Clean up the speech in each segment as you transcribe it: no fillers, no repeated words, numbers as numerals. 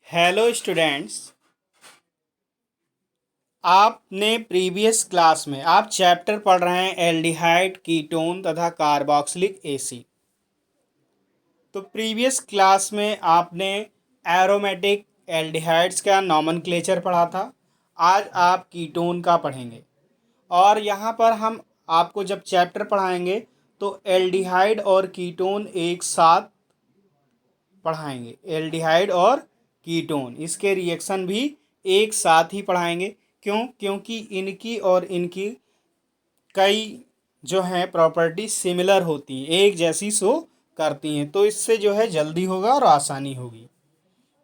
Hello students. आपने previous class में आप चैप्टर पढ़ रहे हैं एल्डिहाइड, कीटोन तथा कार्बोक्सिलिक एसिड। तो प्रीवियस क्लास में आपने एरोमेटिक एल्डिहाइड्स का नॉमेनक्लेचर पढ़ा था। आज आप कीटोन का पढ़ेंगे और यहाँ पर हम आपको जब चैप्टर पढ़ाएंगे तो एल्डिहाइड और कीटोन एक साथ पढ़ाएंगे। एल्डिहाइड और कीटोन इसके रिएक्शन भी एक साथ ही पढ़ाएंगे। क्योंकि इनकी और इनकी कई जो हैं प्रॉपर्टी सिमिलर होती हैं, एक जैसी शो करती हैं, तो इससे जो है जल्दी होगा और आसानी होगी।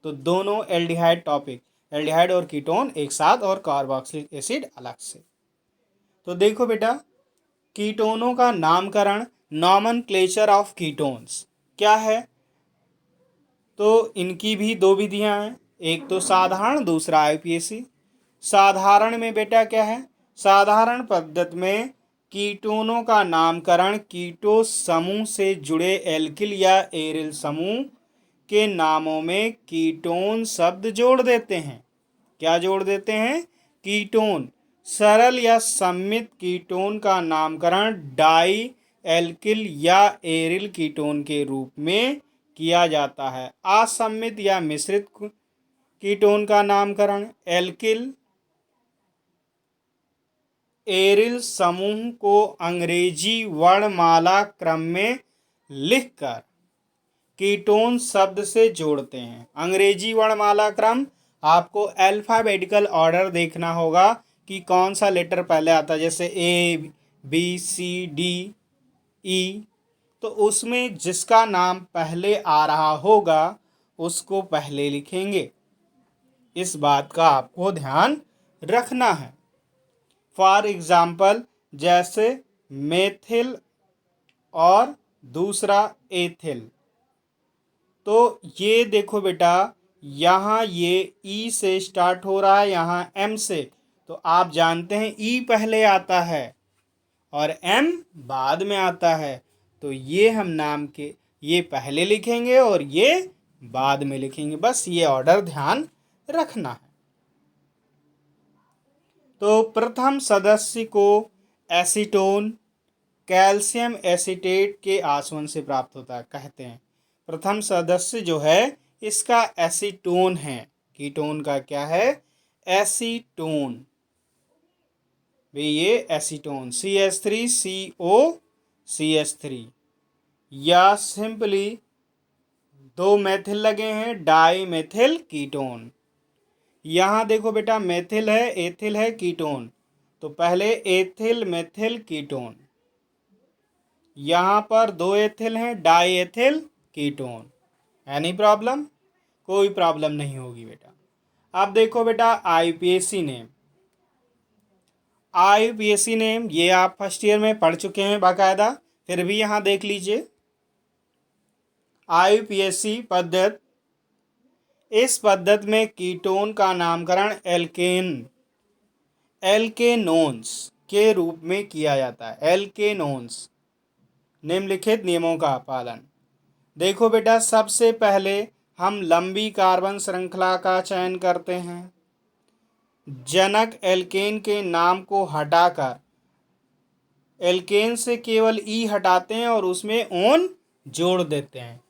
तो दोनों एल्डिहाइड और कीटोन एक साथ और कार्बोक्सिलिक एसिड अलग से। तो देखो बेटा, कीटोनों का नामकरण, नॉमेनक्लेचर ऑफ कीटोन्स क्या है। तो इनकी भी दो विधियां हैं, एक तो साधारण, दूसरा आईपीएसी। साधारण में बेटा क्या है, साधारण पद्धति में कीटोनों का नामकरण कीटो समूह से जुड़े एल्किल या एरिल समूह के नामों में कीटोन शब्द जोड़ देते हैं। क्या जोड़ देते हैं? कीटोन। सरल या सममित कीटोन का नामकरण डाई एल्किल या एरिल कीटोन के रूप में किया जाता है। असम्मित या मिश्रित कीटोन का नामकरण एल्किल एरिल समूह को अंग्रेजी वर्णमाला क्रम में लिखकर कीटोन शब्द से जोड़ते हैं। अंग्रेजी वर्णमाला क्रम, आपको अल्फाबेटिकल ऑर्डर देखना होगा कि कौन सा लेटर पहले आता है, जैसे A B C D E. तो उसमें जिसका नाम पहले आ रहा होगा उसको पहले लिखेंगे। इस बात का आपको ध्यान रखना है। फॉर एग्जाम्पल, जैसे मेथिल और दूसरा एथिल। तो ये देखो बेटा, यहाँ ये ई से स्टार्ट हो रहा है, यहाँ एम से। तो आप जानते हैं ई पहले आता है और एम बाद में आता है। तो ये हम नाम के ये पहले लिखेंगे और ये बाद में लिखेंगे। बस ये ऑर्डर ध्यान रखना है। तो प्रथम सदस्य को एसीटोन कैल्शियम एसीटेट के आसवन से प्राप्त होता है, कहते हैं। प्रथम सदस्य जो है इसका एसीटोन है। कीटोन का क्या है? एसीटोन। भाई ये एसीटोन CH3CO, या सिंपली दो मेथिल लगे हैं, डाई मेथिल कीटोन। यहाँ देखो बेटा, मेथिल है, एथिल है, कीटोन। तो पहले एथिल मेथिल कीटोन। यहाँ पर दो एथिल हैं, die ethyl ketone. Any problem? कोई प्रॉब्लम नहीं होगी बेटा। अब देखो बेटा, आईपीएसी नेम। आईपीएसी नेम ये आप फर्स्ट ईयर में पढ़ चुके हैं बाकायदा, फिर भी यहाँ देख लीजिए। आईपीएसी पद्धति, इस पद्धति में कीटोन का नामकरण एल्केनोन्स के रूप में किया जाता है। एल्केनोन्स, निम्नलिखित नियमों का पालन। देखो बेटा, सबसे पहले हम लंबी कार्बन श्रृंखला का चयन करते हैं। जनक एल्केन के नाम को हटाकर एल्केन से केवल ई हटाते हैं और उसमें ओन जोड़ देते हैं।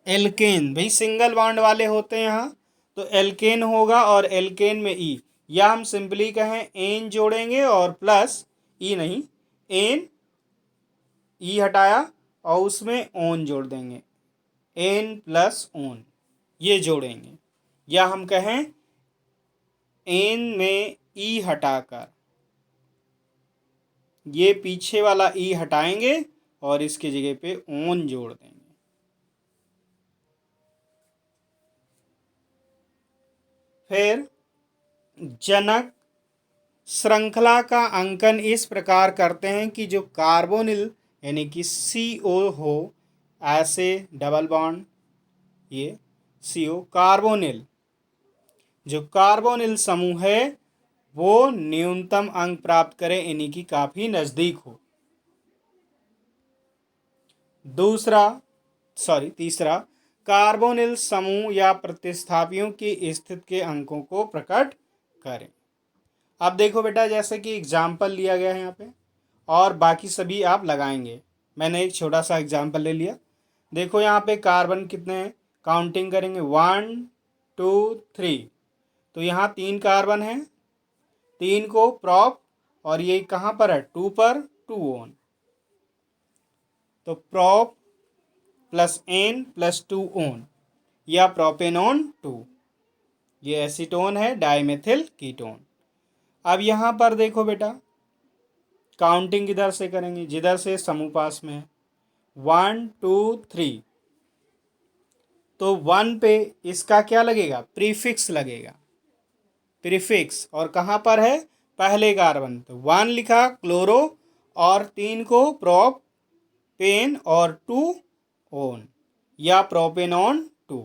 एल्केन भाई सिंगल बॉन्ड वाले होते हैं यहाँ, तो एल्केन होगा और एल्केन में ई, या हम सिंपली कहें एन जोड़ेंगे और प्लस ई नहीं, एन ई हटाया और उसमें ओन जोड़ देंगे, एन प्लस ओन ये जोड़ेंगे। या हम कहें एन में ई हटाकर ये पीछे वाला ई हटाएंगे और इसकी जगह पे ओन जोड़ देंगे। फिर जनक श्रृंखला का अंकन इस प्रकार करते हैं कि जो कार्बोनिल यानी कि CO हो, ऐसे डबल बॉन्ड, ये CO कार्बोनिल, जो कार्बोनिल समूह है वो न्यूनतम अंक प्राप्त करे, यानी कि काफी नजदीक हो। तीसरा कार्बोनिल समूह या प्रतिस्थापियों की स्थिति के अंकों को प्रकट करें। अब देखो बेटा, जैसे कि एग्जाम्पल लिया गया है यहाँ पे और बाकी सभी आप लगाएंगे। मैंने एक छोटा सा एग्जाम्पल ले लिया। देखो यहाँ पे कार्बन कितने हैं, काउंटिंग करेंगे 1 2 3। तो यहाँ 3 कार्बन हैं, 3 को प्रॉप और ये कहाँ पर है 2 पर 2 ओन। तो prop plus an plus 2 one या प्रोपेनॉन 2, ये एसीटोन है डाइमेथिल कीटोन। अब यहाँ पर देखो बेटा, काउंटिंग किधर से करेंगे, जिधर से समूह पास में है 1 2 3। तो 1 पे इसका क्या लगेगा, प्रीफिक्स लगेगा, प्रीफिक्स। और कहाँ पर है, पहले कार्बन। तो 1 लिखा क्लोरो और 3 को प्रोप पेन और 2 ओन या प्रोपेनॉन 2।